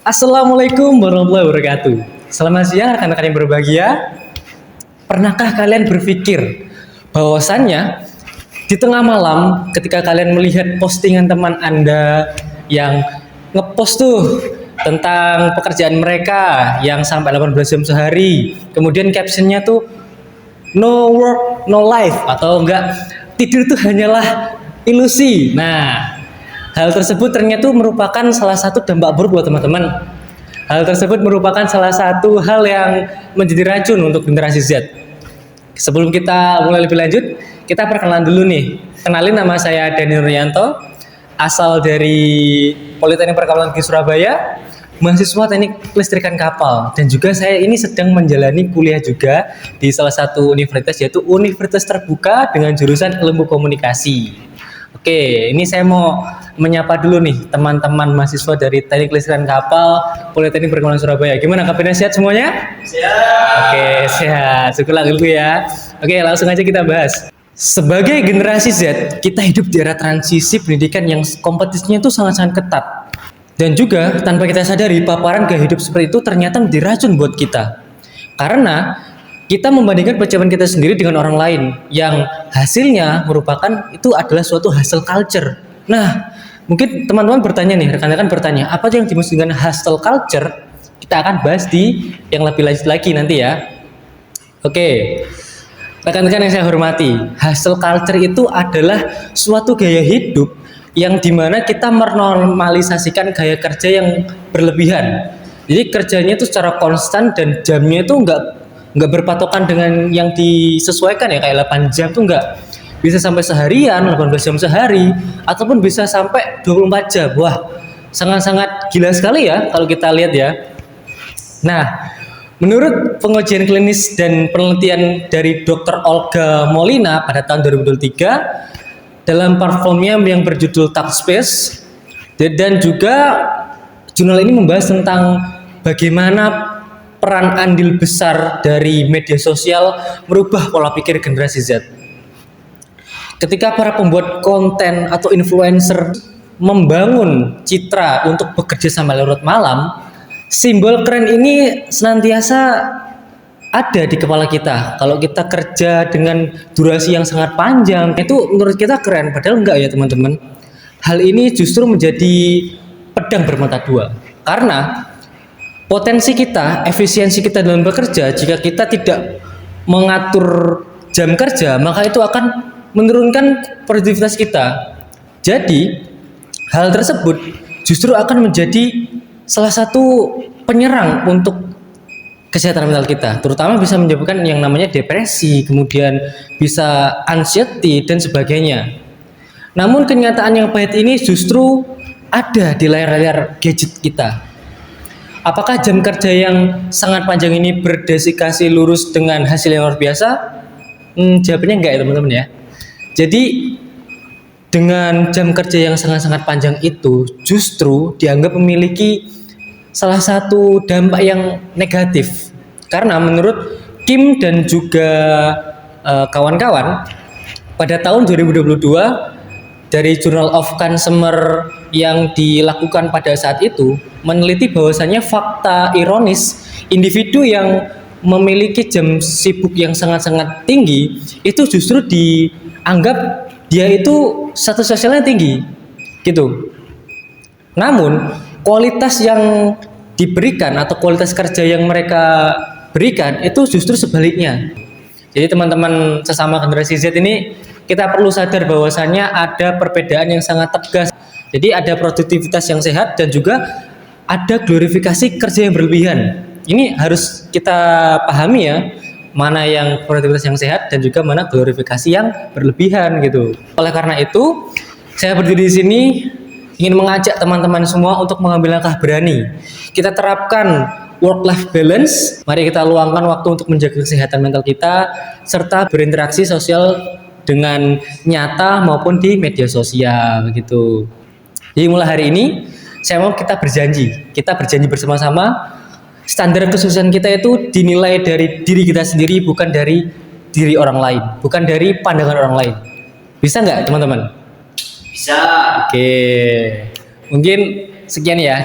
Assalamualaikum warahmatullahi wabarakatuh. Selamat siang rekan-rekan yang berbahagia. Pernahkah kalian berpikir bahwasannya di tengah malam ketika kalian melihat postingan teman Anda yang ngepost tuh tentang pekerjaan mereka yang sampai 18 jam sehari, kemudian captionnya tuh no work no life atau enggak tidur itu hanyalah ilusi. Nah, hal tersebut ternyata merupakan salah satu dampak buruk buat teman-teman. Hal tersebut merupakan salah satu hal yang menjadi racun untuk generasi Z. Sebelum kita mulai lebih lanjut, kita perkenalan dulu nih. Kenalin, nama saya Daniel Rianto, asal dari Politeknik Perkapalan Tinggi Surabaya, mahasiswa teknik listrikan kapal. Dan juga saya ini sedang menjalani kuliah juga di salah satu universitas, yaitu Universitas Terbuka dengan jurusan Ilmu Komunikasi. Oke, ini saya mau menyapa dulu nih teman-teman mahasiswa dari Teknik Listrikan Kapal Politeknik Perkapalan Surabaya. Gimana, kabarnya, sehat semuanya? Sehat. Oke, sehat. Syukurlah dulu ya. Oke, langsung aja kita bahas. Sebagai generasi Z, kita hidup di era transisi pendidikan yang kompetisinya itu sangat-sangat ketat. Dan juga tanpa kita sadari, paparan gaya hidup seperti itu ternyata menjadi racun buat kita. Karena kita membandingkan pencapaian kita sendiri dengan orang lain yang hasilnya merupakan itu adalah suatu hustle culture. Nah, mungkin teman-teman bertanya nih, rekan-rekan bertanya, apa yang dimaksud dengan hustle culture? Kita akan bahas di yang lebih lanjut lagi nanti ya. Oke, rekan-rekan yang saya hormati, hustle culture itu adalah suatu gaya hidup yang dimana kita menormalisasikan gaya kerja yang berlebihan. Jadi kerjanya itu secara konstan dan jamnya itu nggak berpatokan dengan yang disesuaikan ya, kayak 8 jam tuh nggak, bisa sampai seharian, 18 jam sehari, ataupun bisa sampai 24 jam. Wah, sangat-sangat gila sekali ya kalau kita lihat ya. Nah, menurut pengujian klinis dan penelitian dari Dr. Olga Molina pada tahun 2023 dalam platformnya yang berjudul Talkspace, dan juga jurnal ini membahas tentang bagaimana peran andil besar dari media sosial merubah pola pikir generasi Z. Ketika para pembuat konten atau influencer membangun citra untuk bekerja sampai larut malam, simbol keren ini senantiasa ada di kepala kita. Kalau kita kerja dengan durasi yang sangat panjang, itu menurut kita keren, padahal enggak ya teman-teman. Hal ini justru menjadi pedang bermata dua. Karena potensi kita, efisiensi kita dalam bekerja, jika kita tidak mengatur jam kerja, maka itu akan menurunkan produktivitas kita. Jadi, hal tersebut justru akan menjadi salah satu penyerang untuk kesehatan mental kita, terutama bisa menyebabkan yang namanya depresi, kemudian bisa anxiety dan sebagainya. Namun kenyataan yang pahit ini justru ada di layar-layar gadget kita. Apakah jam kerja yang sangat panjang ini berdedikasi lurus dengan hasil yang luar biasa? Jawabannya enggak ya teman-teman ya. Jadi dengan jam kerja yang sangat-sangat panjang itu justru dianggap memiliki salah satu dampak yang negatif. Karena menurut Kim dan juga kawan-kawan, pada tahun 2022 dari Journal of Consumer yang dilakukan pada saat itu meneliti bahwasannya fakta ironis, individu yang memiliki jam sibuk yang sangat-sangat tinggi itu justru dianggap dia itu status sosialnya tinggi gitu. Namun kualitas yang diberikan atau kualitas kerja yang mereka berikan itu justru sebaliknya. Jadi teman-teman sesama generasi Z ini, kita perlu sadar bahwasannya ada perbedaan yang sangat tegas. Jadi ada produktivitas yang sehat dan juga ada glorifikasi kerja yang berlebihan. Ini harus kita pahami ya, mana yang produktivitas yang sehat dan juga mana glorifikasi yang berlebihan gitu. Oleh karena itu, saya berdiri di sini ingin mengajak teman-teman semua untuk mengambil langkah berani. Kita terapkan work-life balance. Mari kita luangkan waktu untuk menjaga kesehatan mental kita serta berinteraksi sosial dengan nyata maupun di media sosial gitu. Jadi mulai hari ini saya mau kita berjanji bersama-sama standar kesuksesan kita itu dinilai dari diri kita sendiri, bukan dari diri orang lain, bukan dari pandangan orang lain. Bisa nggak teman-teman? Bisa. Oke, mungkin sekian ya.